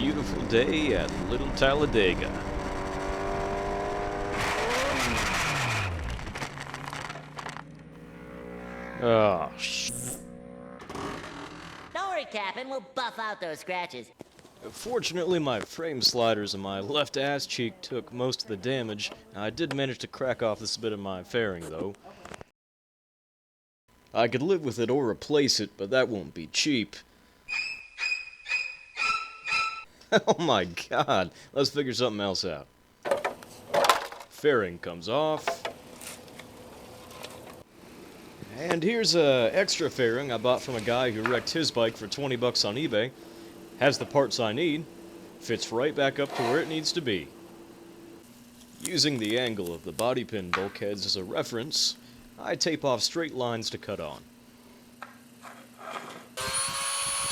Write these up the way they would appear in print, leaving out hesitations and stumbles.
beautiful day at Little Talladega. Oh, Don't worry, Captain. We'll buff out those scratches. Fortunately, my frame sliders and my left ass cheek took most of the damage. I did manage to crack off this bit of my fairing, though. I could live with it or replace it, but that won't be cheap. Oh my god, let's figure something else out. Fairing comes off. And here's a extra fairing I bought from a guy who wrecked his bike for 20 bucks on eBay. Has the parts I need, fits right back up to where it needs to be. Using the angle of the body pin bulkheads as a reference, I tape off straight lines to cut on.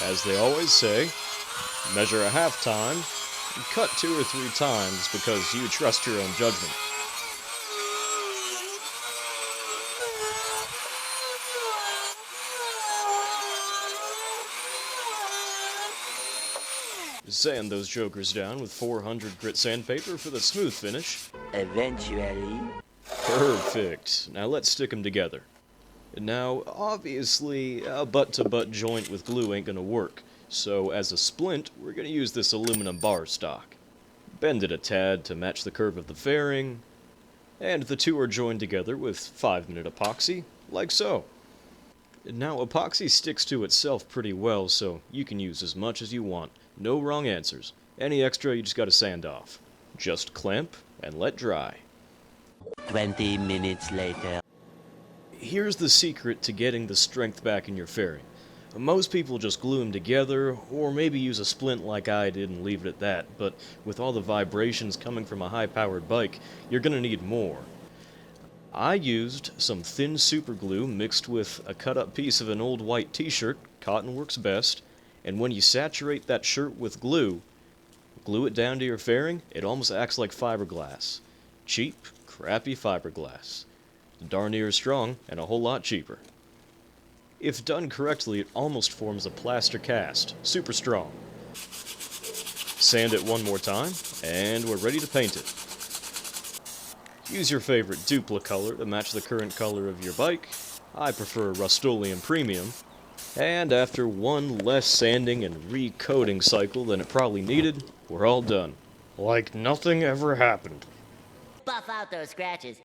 As they always say, measure a half time, and cut 2 or 3 times because you trust your own judgment. Sand those jokers down with 400 grit sandpaper for the smooth finish. Eventually. Perfect. Now let's stick them together. Now, obviously, a butt-to-butt joint with glue ain't gonna work, so as a splint, we're gonna use this aluminum bar stock. Bend it a tad to match the curve of the fairing, and the two are joined together with 5-minute epoxy, like so. Now, epoxy sticks to itself pretty well, so you can use as much as you want. No wrong answers. Any extra, you just gotta sand off. Just clamp and let dry. 20 minutes later. Here's the secret to getting the strength back in your fairing. Most people just glue them together, or maybe use a splint like I did and leave it at that, but with all the vibrations coming from a high-powered bike, you're gonna need more. I used some thin super glue mixed with a cut-up piece of an old white t-shirt, cotton works best, and when you saturate that shirt with glue it down to your fairing, it almost acts like fiberglass. Cheap, crappy fiberglass. Darn near strong, and a whole lot cheaper. If done correctly, it almost forms a plaster cast, super strong. Sand it one more time, and we're ready to paint it. Use your favorite Dupla color to match the current color of your bike. I prefer Rust-Oleum Premium. And after one less sanding and recoating cycle than it probably needed, we're all done. Like nothing ever happened. Buff out those scratches.